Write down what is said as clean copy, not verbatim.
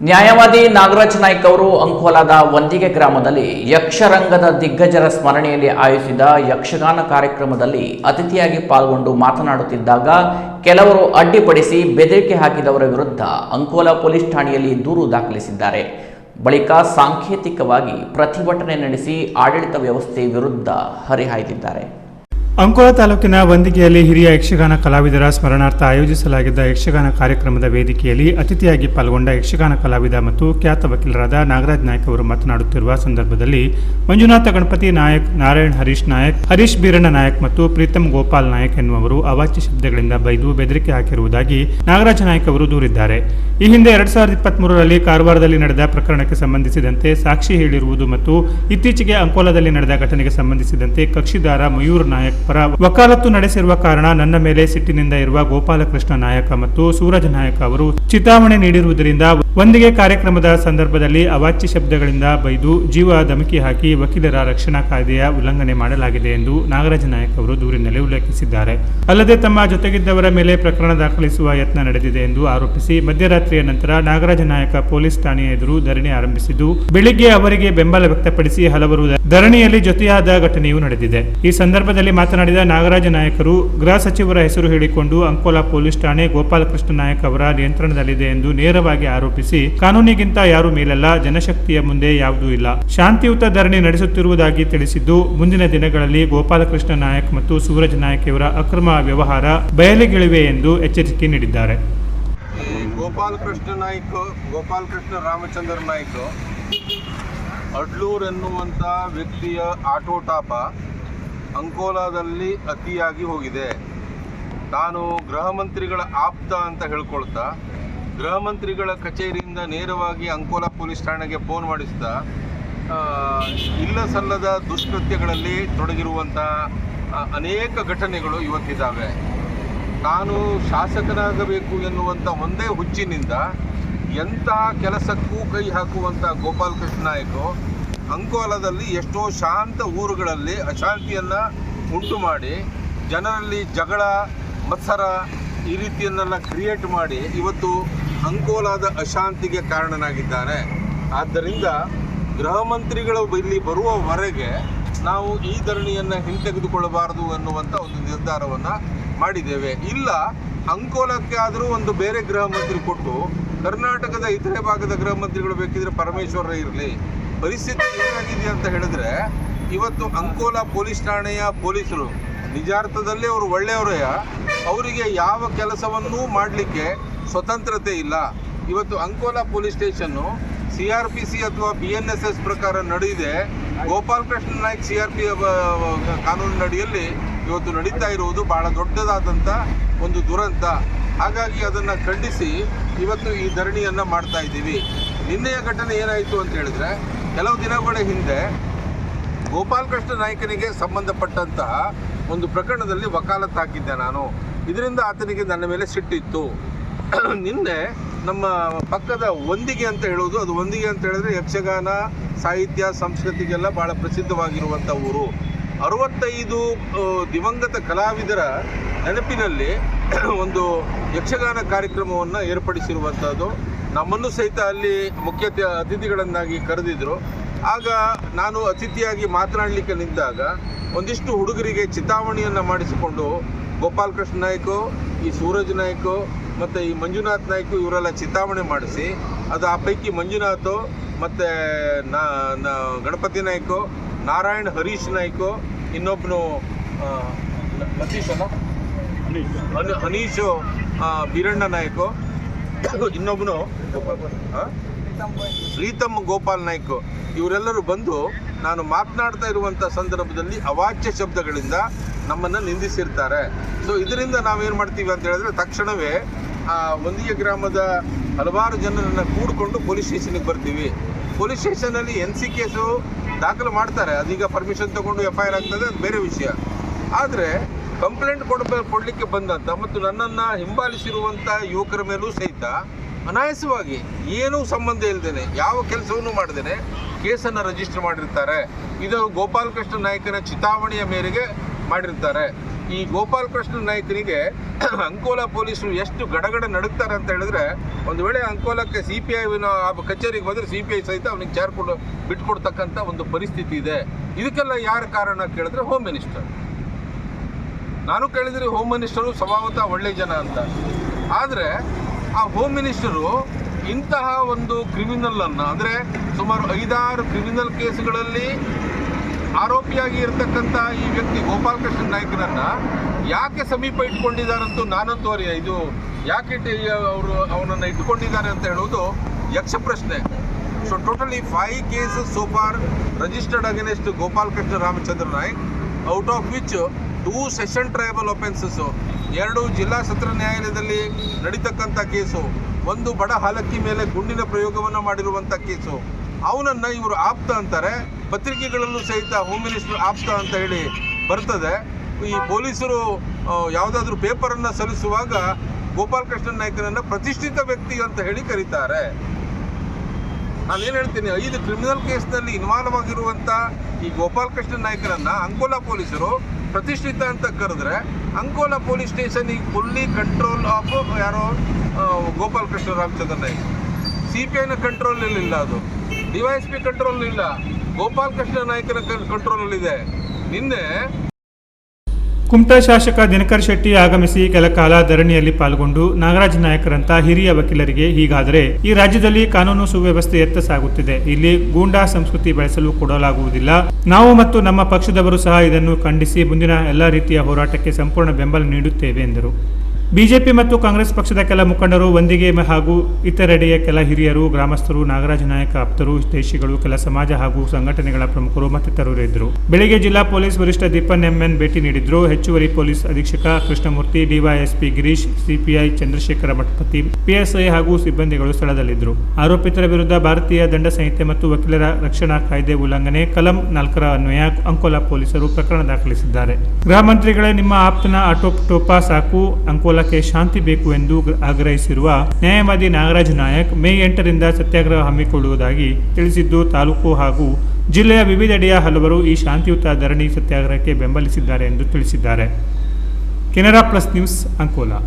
ನ್ಯಾಯವಾದಿ ನಾಗರಾಜ್ ನಾಯ್ಕ್ ಅವರು ಅಂಕೋಲಾದ ವಂದಿಗೆ ಗ್ರಾಮದಲ್ಲಿ ಯಕ್ಷರಂಗದ ದಿಗ್ಗಜರ ಸ್ಮರಣೆಯಲ್ಲಿ ಆಯೋಜಿಸಿದ ಯಕ್ಷಗಾನ ಕಾರ್ಯಕ್ರಮದಲ್ಲಿ ಅತಿಥಿಯಾಗಿ ಪಾಲ್ಗೊಂಡು ಮಾತನಾಡುತ್ತಿದ್ದಾಗ ಕೆಲವರು ಅಡ್ಡಿಪಡಿಸಿ ಬೆದರಿಕೆ ಹಾಕಿದವರ ವಿರುದ್ಧ ಅಂಕೋಲಾ ಪೊಲೀಸ್ ಠಾಣೆಯಲ್ಲಿ ದೂರು ದಾಖಲಿಸಿದ್ದಾರೆ. ಬಳಿಕ ಸಾಂಕೇತಿಕವಾಗಿ ಪ್ರತಿಭಟನೆ ನಡೆಸಿ ಆಡಳಿತ ವ್ಯವಸ್ಥೆ ವಿರುದ್ಧ ಹರಿಹಾಯ್ದಿದ್ದಾರೆ. ಅಂಕೋಲಾ ತಾಲೂಕಿನ ವಂದಿಗೆಯಲ್ಲಿ ಹಿರಿಯ ಯಕ್ಷಗಾನ ಕಲಾವಿದರ ಸ್ಮರಣಾರ್ಥ ಆಯೋಜಿಸಲಾಗಿದ್ದ ಯಕ್ಷಗಾನ ಕಾರ್ಯಕ್ರಮದ ವೇದಿಕೆಯಲ್ಲಿ ಅತಿಥಿಯಾಗಿ ಪಾಲ್ಗೊಂಡ ಯಕ್ಷಗಾನ ಕಲಾವಿದ ಮತ್ತು ಖ್ಯಾತ ವಕೀಲರಾದ ನಾಗರಾಜ್ ನಾಯ್ಕ್ ಅವರು ಮಾತನಾಡುತ್ತಿರುವ ಸಂದರ್ಭದಲ್ಲಿ ಮಂಜುನಾಥ ಗಣಪತಿ ನಾಯಕ್, ನಾರಾಯಣ್ ಹರೀಶ್ ನಾಯಕ್, ಹರೀಶ್ ಬೀರಣ್ಣ ನಾಯಕ್ ಮತ್ತು ಪ್ರೀತಮ್ ಗೋಪಾಲ್ ನಾಯಕ್ ಎನ್ನುವರು ಅವಾಚ್ಯ ಶಬ್ದಗಳಿಂದ ಬೈದು ಬೆದರಿಕೆ ಹಾಕಿರುವುದಾಗಿ ನಾಗರಾಜ್ ನಾಯ್ಕ್ ಅವರು ದೂರಿದ್ದಾರೆ. ಈ ಹಿಂದೆ 2023ರಲ್ಲಿ ಕಾರವಾರದಲ್ಲಿ ನಡೆದ ಪ್ರಕರಣಕ್ಕೆ ಸಂಬಂಧಿಸಿದಂತೆ ಸಾಕ್ಷಿ ಹೇಳಿರುವುದು ಮತ್ತು ಇತ್ತೀಚೆಗೆ ಅಂಕೋಲಾದಲ್ಲಿ ನಡೆದ ಘಟನೆಗೆ ಸಂಬಂಧಿಸಿದಂತೆ ಕಕ್ಷಿದಾರ ಮಯೂರ್ ನಾಯಕ್ ಪರ ವಕಾಲತ್ತು ನಡೆಸಿರುವ ಕಾರಣ ನನ್ನ ಮೇಲೆ ಸಿಟ್ಟಿನಿಂದ ಇರುವ ಗೋಪಾಲಕೃಷ್ಣ ನಾಯಕ ಮತ್ತು ಸೂರಜ್ ನಾಯಕ ಅವರು ಚಿತಾವಣೆ ನೀಡಿರುವುದರಿಂದ ವಂದಿಗೆ ಕಾರ್ಯಕ್ರಮದ ಸಂದರ್ಭದಲ್ಲಿ ಅವಾಚ್ಯ ಶಬ್ದಗಳಿಂದ ಬೈದು ಜೀವ ಧಮಕಿ ಹಾಕಿ ವಕೀಲರ ರಕ್ಷಣಾ ಕಾಯ್ದೆಯ ಉಲ್ಲಂಘನೆ ಮಾಡಲಾಗಿದೆ ಎಂದು ನಾಗರಾಜ ನಾಯಕ್ ಅವರು ದೂರಿನಲ್ಲಿ ಉಲ್ಲೇಖಿಸಿದ್ದಾರೆ. ಅಲ್ಲದೆ ತಮ್ಮ ಜೊತೆಗಿದ್ದವರ ಮೇಲೆ ಪ್ರಕರಣ ದಾಖಲಿಸುವ ಯತ್ನ ನಡೆದಿದೆ ಎಂದು ಆರೋಪಿಸಿ ಮಧ್ಯರಾತ್ರಿಯ ನಂತರ ನಾಗರಾಜ ನಾಯಕ ಪೊಲೀಸ್ ಠಾಣೆಯ ಎದುರು ಧರಣಿ ಆರಂಭಿಸಿದ್ದು, ಬೆಳಿಗ್ಗೆ ಅವರಿಗೆ ಬೆಂಬಲ ವ್ಯಕ್ತಪಡಿಸಿ ಹಲವರು ಧರಣಿಯಲ್ಲಿ ಜೊತೆಯಾದ ಘಟನೆಯೂ ನಡೆದಿದೆ. ಈ ಸಂದರ್ಭದಲ್ಲಿ ಮಾತನಾಡಿದ ನಾಗರಾಜ ನಾಯಕರು, ಗೃಹ ಸಚಿವರ ಹೆಸರು ಹೇಳಿಕೊಂಡು ಅಂಕೋಲಾ ಪೊಲೀಸ್ ಠಾಣೆ ಗೋಪಾಲಕೃಷ್ಣ ನಾಯಕ್ ಅವರ ನಿಯಂತ್ರಣದಲ್ಲಿದೆ ಎಂದು ನೇರವಾಗಿ ಆರೋಪಿಸಿ, ಕಾನೂನಿಗಿಂತ ಯಾರು ಮೇಲಲ್ಲ, ಜನಶಕ್ತಿಯ ಮುಂದೆ ಯಾವುದೂ ಇಲ್ಲ, ಶಾಂತಿಯುತ ಧರಣಿ ನಡೆಸುತ್ತಿರುವುದಾಗಿ ತಿಳಿಸಿದ್ದು, ಮುಂದಿನ ದಿನಗಳಲ್ಲಿ ಗೋಪಾಲಕೃಷ್ಣ ನಾಯಕ್ ಮತ್ತು ಸೂರಜ್ ನಾಯಕ್ ಇವರ ಅಕ್ರಮ ವ್ಯವಹಾರ ಬಯಲಿಗಿಳಿವೆ ಎಂದು ಎಚ್ಚರಿಕೆ ನೀಡಿದ್ದಾರೆ. ಗೋಪಾಲಕೃಷ್ಣ ರಾಮಚಂದ್ರ ನಾಯ್ಕ ಅಡ್ಲೂರ್ ಎನ್ನುವಂಥ ವ್ಯಕ್ತಿಯ ಆಟೋಟಾಪ ಅಂಕೋಲಾದಲ್ಲಿ ಅತಿಯಾಗಿ ಹೋಗಿದೆ. ನಾನು ಗೃಹ ಮಂತ್ರಿಗಳ ಆಪ್ತ ಅಂತ ಹೇಳ್ಕೊಳ್ತಾ ಗೃಹ ಮಂತ್ರಿಗಳ ಕಚೇರಿಯಿಂದ ನೇರವಾಗಿ ಅಂಕೋಲಾ ಪೊಲೀಸ್ ಠಾಣೆಗೆ ಫೋನ್ ಮಾಡಿಸ್ತಾ ಇಲ್ಲ ಸಲ್ಲದ ದುಷ್ಕೃತ್ಯಗಳಲ್ಲಿ ತೊಡಗಿರುವಂಥ ಅನೇಕ ಘಟನೆಗಳು ಇವತ್ತಿದ್ದಾವೆ. ನಾನು ಶಾಸಕನಾಗಬೇಕು ಎನ್ನುವಂಥ ಒಂದೇ ಹುಚ್ಚಿನಿಂದ ಎಂತಹ ಕೆಲಸಕ್ಕೂ ಕೈ ಹಾಕುವಂಥ ಗೋಪಾಲಕೃಷ್ಣ ನಾಯ್ಕ ಅಂಕೋಲಾದಲ್ಲಿ ಎಷ್ಟೋ ಶಾಂತ ಊರುಗಳಲ್ಲಿ ಅಶಾಂತಿಯನ್ನು ಉಂಟು ಮಾಡಿ ಜನರಲ್ಲಿ ಜಗಳ, ಮತ್ಸರ ಈ ರೀತಿಯನ್ನೆಲ್ಲ ಕ್ರಿಯೇಟ್ ಮಾಡಿ ಇವತ್ತು ಅಂಕೋಲಾದ ಅಶಾಂತಿಗೆ ಕಾರಣನಾಗಿದ್ದಾನೆ. ಆದ್ದರಿಂದ ಗೃಹ ಮಂತ್ರಿಗಳು ಇಲ್ಲಿ ಬರುವವರೆಗೆ ನಾವು ಈ ಧರಣಿಯನ್ನು ಹಿಂತೆಗೆದುಕೊಳ್ಳಬಾರದು ಅನ್ನುವಂಥ ಒಂದು ನಿರ್ಧಾರವನ್ನು ಮಾಡಿದ್ದೇವೆ. ಇಲ್ಲ ಅಂಕೋಲಕ್ಕೆ ಆದರೂ ಒಂದು ಬೇರೆ ಗೃಹ ಮಂತ್ರಿ ಕೊಟ್ಟು ಕರ್ನಾಟಕದ ಇತರೆ ಭಾಗದ ಗೃಹ ಮಂತ್ರಿಗಳು ಬೇಕಿದ್ರೆ ಪರಮೇಶ್ವರ ಇರಲಿ. ಪರಿಸ್ಥಿತಿ ಏನಾಗಿದೆ ಅಂತ ಹೇಳಿದ್ರೆ, ಇವತ್ತು ಅಂಕೋಲಾ ಪೊಲೀಸ್ ಠಾಣೆಯ ಪೊಲೀಸರು ನಿಜಾರ್ಥದಲ್ಲೇ ಅವರು ಒಳ್ಳೆಯವರೇ, ಅವರಿಗೆ ಯಾವ ಕೆಲಸವನ್ನೂ ಮಾಡಲಿಕ್ಕೆ ಸ್ವತಂತ್ರತೆ ಇಲ್ಲ. ಇವತ್ತು ಅಂಕೋಲಾ ಪೊಲೀಸ್ ಸ್ಟೇಷನ್ನು CRPC ಅಥವಾ BNSS ಪ್ರಕಾರ ನಡೆದಿದೆ. ಗೋಪಾಲಕೃಷ್ಣ ನಾಯ್ಕ್ CRP ಕಾನೂನಿನಡಿಯಲ್ಲಿ ಇವತ್ತು ನಡೀತಾ ಇರುವುದು ಬಹಳ ದೊಡ್ಡದಾದಂಥ ಒಂದು ದುರಂತ. ಹಾಗಾಗಿ ಅದನ್ನು ಖಂಡಿಸಿ ಇವತ್ತು ಈ ಧರಣಿಯನ್ನು ಮಾಡ್ತಾ ಇದ್ದೀವಿ. ನಿನ್ನೆಯ ಘಟನೆ ಏನಾಯಿತು ಅಂತ ಹೇಳಿದ್ರೆ, ಕೆಲವು ದಿನಗಳ ಹಿಂದೆ ಗೋಪಾಲಕೃಷ್ಣ ನಾಯ್ಕನಿಗೆ ಸಂಬಂಧಪಟ್ಟಂತಹ ಒಂದು ಪ್ರಕರಣದಲ್ಲಿ ವಕಾಲತ್ತು ಹಾಕಿದ್ದೆ ನಾನು. ಇದರಿಂದ ಆತನಿಗೆ ನನ್ನ ಮೇಲೆ ಸಿಟ್ಟಿತ್ತು. ನಿನ್ನೆ ನಮ್ಮ ಪಕ್ಕದ ವಂದಿಗೆ ಅಂತ ಹೇಳೋದು, ಅದು ವಂದಿಗೆ ಅಂತ ಹೇಳಿದ್ರೆ ಯಕ್ಷಗಾನ ಸಾಹಿತ್ಯ ಸಂಸ್ಕೃತಿಗೆಲ್ಲ ಭಾಳ ಪ್ರಸಿದ್ಧವಾಗಿರುವಂಥ ಊರು. 65 ದಿವಂಗತ ಕಲಾವಿದರ ನೆನಪಿನಲ್ಲಿ ಒಂದು ಯಕ್ಷಗಾನ ಕಾರ್ಯಕ್ರಮವನ್ನು ಏರ್ಪಡಿಸಿರುವಂಥದ್ದು. ನಮ್ಮನ್ನು ಸಹಿತ ಅಲ್ಲಿ ಮುಖ್ಯ ಅತಿಥಿಗಳನ್ನಾಗಿ ಕರೆದಿದ್ದರು. ಆಗ ನಾನು ಅತಿಥಿಯಾಗಿ ಮಾತನಾಡಲಿಕ್ಕೆ ನಿಂತಾಗ ಒಂದಿಷ್ಟು ಹುಡುಗರಿಗೆ ಚಿತಾವಣೆಯನ್ನು ಮಾಡಿಸಿಕೊಂಡು ಗೋಪಾಲಕೃಷ್ಣ ನಾಯ್ಕು, ಈ ಸೂರಜ್ ನಾಯ್ಕು ಮತ್ತು ಈ ಮಂಜುನಾಥ್ ನಾಯ್ಕು ಇವರೆಲ್ಲ ಚಿತಾವಣೆ ಮಾಡಿಸಿ, ಅದು ಆ ಪೈಕಿ ಮಂಜುನಾಥ್ ಮತ್ತು ಗಣಪತಿ ನಾಯ್ಕು, ನಾರಾಯಣ್ ಹರೀಶ್ ನಾಯ್ಕು, ಇನ್ನೊಬ್ಬನು ಹನೀಶು ಬೀರಣ್ಣ ನಾಯ್ಕು, ಇನ್ನೊಬ್ಬನು ಪ್ರೀತಮ್ ಗೋಪಾಲ್ ನಾಯ್ಕು, ಇವರೆಲ್ಲರೂ ಬಂದು ನಾನು ಮಾತನಾಡ್ತಾ ಇರುವಂಥ ಸಂದರ್ಭದಲ್ಲಿ ಅವಾಚ್ಯ ಶಬ್ದಗಳಿಂದ ನಮ್ಮನ್ನು ನಿಂದಿಸಿರ್ತಾರೆ. ಸೊ ಇದರಿಂದ ನಾವೇನು ಮಾಡ್ತೀವಿ ಅಂತ ಹೇಳಿದ್ರೆ, ತಕ್ಷಣವೇ ವಂದಿಗೆ ಗ್ರಾಮದ ಹಲವಾರು ಜನರನ್ನು ಕೂಡಿಕೊಂಡು ಪೊಲೀಸ್ ಸ್ಟೇಷನ್ಗೆ ಬರ್ತೀವಿ. ಪೊಲೀಸ್ ಸ್ಟೇಷನಲ್ಲಿ NC ಕೇಸು ದಾಖಲು ಮಾಡ್ತಾರೆ. ಅದೀಗ ಪರ್ಮಿಷನ್ ತೊಗೊಂಡು FIR ಆಗ್ತದೆ, ಅದು ಬೇರೆ ವಿಷಯ. ಆದರೆ ಕಂಪ್ಲೇಂಟ್ ಕೊಡಲಿಕ್ಕೆ ಬಂದಂಥ ಮತ್ತು ನನ್ನನ್ನು ಹಿಂಬಾಲಿಸಿರುವಂಥ ಯುವಕರ ಮೇಲೂ ಸಹಿತ ಅನಾಯಾಸವಾಗಿ ಏನೂ ಸಂಬಂಧ ಇಲ್ಲದೇನೆ, ಯಾವ ಕೆಲಸವನ್ನು ಮಾಡದೇನೆ ಕೇಸನ್ನು ರಿಜಿಸ್ಟರ್ ಮಾಡಿರ್ತಾರೆ. ಇದು ಗೋಪಾಲಕೃಷ್ಣ ನಾಯ್ಕನ ಚಿತಾವಣೆಯ ಮೇರೆಗೆ ಮಾಡಿರ್ತಾರೆ. ಈ ಗೋಪಾಲ್ ಕೃಷ್ಣ ನಾಯ್ಕನಿಗೆ ಅಂಕೋಲಾ ಪೊಲೀಸರು ಎಷ್ಟು ಗಡಗಡ ನಡುಕ್ತಾರೆ ಅಂತ ಹೇಳಿದ್ರೆ, ಒಂದು ವೇಳೆ ಅಂಕೋಲಕ್ಕೆ CPI ಕಚೇರಿಗೆ ಬಂದರೆ CPI ಸಹಿತ ಅವನಿಗೆ ಚೇರ್ ಕೊಡು ಬಿಟ್ಕೊಡ್ತಕ್ಕಂಥ ಒಂದು ಪರಿಸ್ಥಿತಿ ಇದೆ. ಇದಕ್ಕೆಲ್ಲ ಯಾರು ಕಾರಣ ಕೇಳಿದ್ರೆ ಹೋಮ್ ಮಿನಿಸ್ಟರ್. ನಾನು ಕೇಳಿದರೆ ಹೋಮ್ ಮಿನಿಸ್ಟರು ಸ್ವಭಾವತಃ ಒಳ್ಳೆ ಜನ ಅಂತ. ಆದರೆ ಆ ಹೋಮ್ ಮಿನಿಸ್ಟರು ಇಂತಹ ಒಂದು ಕ್ರಿಮಿನಲನ್ನು, ಅಂದರೆ ಸುಮಾರು 5-6 ಕ್ರಿಮಿನಲ್ ಕೇಸುಗಳಲ್ಲಿ ಆರೋಪಿಯಾಗಿ ಇರತಕ್ಕಂಥ ಈ ವ್ಯಕ್ತಿ ಗೋಪಾಲ್ ಕೃಷ್ಣ ನಾಯ್ಕನನ್ನು ಯಾಕೆ ಸಮೀಪ ಇಟ್ಕೊಂಡಿದ್ದಾರಂತೂ ನಾನಂತೂ ಇದು ಯಾಕೆ ಅವರು ಅವನನ್ನು ಇಟ್ಕೊಂಡಿದ್ದಾರೆ ಅಂತ ಹೇಳುವುದು ಯಕ್ಷ ಪ್ರಶ್ನೆ. So totally 5 cases so far registered against Gopal Krishna Ramachandra Naik, out of which 2 session tribal offences, 2 ಜಿಲ್ಲಾ ಸತ್ರ ನ್ಯಾಯಾಲಯದಲ್ಲಿ ನಡೀತಕ್ಕಂಥ ಕೇಸು, 1 ಬಡ ಹಾಲಕ್ಕಿ ಮೇಲೆ ಗುಂಡಿನ ಪ್ರಯೋಗವನ್ನು ಮಾಡಿರುವಂಥ ಕೇಸು. ಅವನನ್ನು ಇವರು ಆಪ್ತ ಅಂತಾರೆ. ಪತ್ರಿಕೆಗಳಲ್ಲೂ ಸಹಿತ ಹೋಮ್ ಮಿನಿಸ್ಟರ್ ಆಪ್ತ ಅಂತ ಹೇಳಿ ಬರ್ತದೆ. ಈ ಪೊಲೀಸರು ಯಾವುದಾದ್ರೂ ಪೇಪರನ್ನು ಸಲ್ಲಿಸುವಾಗ ಗೋಪಾಲ್ ಕೃಷ್ಣ ನಾಯ್ಕನನ್ನು ಪ್ರತಿಷ್ಠಿತ ವ್ಯಕ್ತಿ ಅಂತ ಹೇಳಿ ಕರೀತಾರೆ. ನಾನೇನು ಹೇಳ್ತೀನಿ, 5 ಕ್ರಿಮಿನಲ್ ಕೇಸ್ನಲ್ಲಿ ಇನ್ವಾಲ್ವ್ ಆಗಿರುವಂಥ ಈ ಗೋಪಾಲ್ ಕೃಷ್ಣ ನಾಯ್ಕನನ್ನು ಅಂಕೋಲಾ ಪೊಲೀಸರು ಪ್ರತಿಷ್ಠಿತ ಅಂತ ಕರೆದ್ರೆ, ಅಂಕೋಲಾ ಪೊಲೀಸ್ ಸ್ಟೇಷನ್ ಈಗ ಫುಲ್ಲಿ ಕಂಟ್ರೋಲ್ ಆಫ್ ಯಾರೋ ಗೋಪಾಲ್ ಕೃಷ್ಣ ರಾಮಚಂದ್ರ ನಾಯ್ಕ. CPIನ ಕಂಟ್ರೋಲಲ್ಲಿಲ್ಲ, ಅದು DYSP ಕಂಟ್ರೋಲ್ ಇಲ್ಲ, ಗೋಪಾಲ್ ಕೃಷ್ಣ ನಾಯ್ಕನ ಕಂಟ್ರೋಲಲ್ಲಿದೆ. ನಿನ್ನೆ ಕುಮಟಾ ಶಾಸಕ ದಿನಕರ್ ಶೆಟ್ಟಿ ಆಗಮಿಸಿ ಕೆಲ ಕಾಲ ಧರಣಿಯಲ್ಲಿ ಪಾಲ್ಗೊಂಡು ನಾಗರಾಜ್ ನಾಯಕರಂತ ಹಿರಿಯ ವಕೀಲರಿಗೆ, ಹೀಗಾದರೆ ಈ ರಾಜ್ಯದಲ್ಲಿ ಕಾನೂನು ಸುವ್ಯವಸ್ಥೆ ಎತ್ತ ಸಾಗುತ್ತಿದೆ, ಇಲ್ಲಿ ಗೂಂಡಾ ಸಂಸ್ಕೃತಿ ಬೆಳೆಸಲು ಕೊಡಲಾಗುವುದಿಲ್ಲ, ನಾವು ಮತ್ತು ನಮ್ಮ ಪಕ್ಷದವರು ಸಹ ಇದನ್ನು ಖಂಡಿಸಿ ಮುಂದಿನ ಎಲ್ಲ ರೀತಿಯ ಹೋರಾಟಕ್ಕೆ ಸಂಪೂರ್ಣ ಬೆಂಬಲ ನೀಡುತ್ತೇವೆ ಎಂದರು. ಬಿಜೆಪಿ ಮತ್ತು ಕಾಂಗ್ರೆಸ್ ಪಕ್ಷದ ಕೆಲ ಮುಖಂಡರು, ವಂದಿಗೆ ಹಾಗೂ ಇತರೆಡೆಯ ಕೆಲ ಹಿರಿಯರು, ಗ್ರಾಮಸ್ಥರು, ನಾಗರಾಜ ನಾಯಕ ಆಪ್ತರು, ಹಿತೈಷಿಗಳು, ಕೆಲ ಸಮಾಜ ಹಾಗೂ ಸಂಘಟನೆಗಳ ಪ್ರಮುಖರು ಮತ್ತಿತರರು ಇದ್ದರು. ಬೆಳಗ್ಗೆ ಜಿಲ್ಲಾ ಪೊಲೀಸ್ ವರಿಷ್ಠ ದೀಪನ್ MN ಭೇಟಿ ನೀಡಿದ್ರು. ಹೆಚ್ಚುವರಿ ಪೊಲೀಸ್ ಅಧೀಕ್ಷಕ Krishnamurthy, DYSP Girish, CPI Chandrashekhara Mathapati, PSI ಹಾಗೂ ಸಿಬ್ಬಂದಿಗಳು ಸ್ಥಳದಲ್ಲಿದ್ದರು. ಆರೋಪಿತರ ವಿರುದ್ಧ ಭಾರತೀಯ ದಂಡ ಸಂಹಿತೆ ಮತ್ತು ವಕೀಲರ ರಕ್ಷಣಾ ಕಾಯ್ದೆ ಉಲ್ಲಂಘನೆ ಕಲಂ 4 ಅನ್ವಯ ಅಂಕೋಲಾ ಪೊಲೀಸರು ಪ್ರಕರಣ ದಾಖಲಿಸಿದ್ದಾರೆ. ಗೃಹ ಮಂತ್ರಿಗಳೇ, ನಿಮ್ಮ ಆಪ್ತನ ಆಟೋಪ ಸಾಕು, ಅಂಕೋಲಾ ಶಾಂತಿ ಬೇಕು ಎಂದು ಆಗ್ರಹಿಸಿರುವ ನ್ಯಾಯವಾದಿ ನಾಗರಾಜ್ ನಾಯಕ್ ಮೇ 8ರಿಂದ ಸತ್ಯಾಗ್ರಹ ಹಮ್ಮಿಕೊಳ್ಳುವುದಾಗಿ ತಿಳಿಸಿದ್ದು, ತಾಲೂಕು ಹಾಗೂ ಜಿಲ್ಲೆಯ ವಿವಿಧೆಡೆಯ ಹಲವರು ಈ ಶಾಂತಿಯುತ ಧರಣಿ ಸತ್ಯಾಗ್ರಹಕ್ಕೆ ಬೆಂಬಲಿಸಿದ್ದಾರೆ ಎಂದು ತಿಳಿಸಿದ್ದಾರೆ. Canara plus news, Ankola.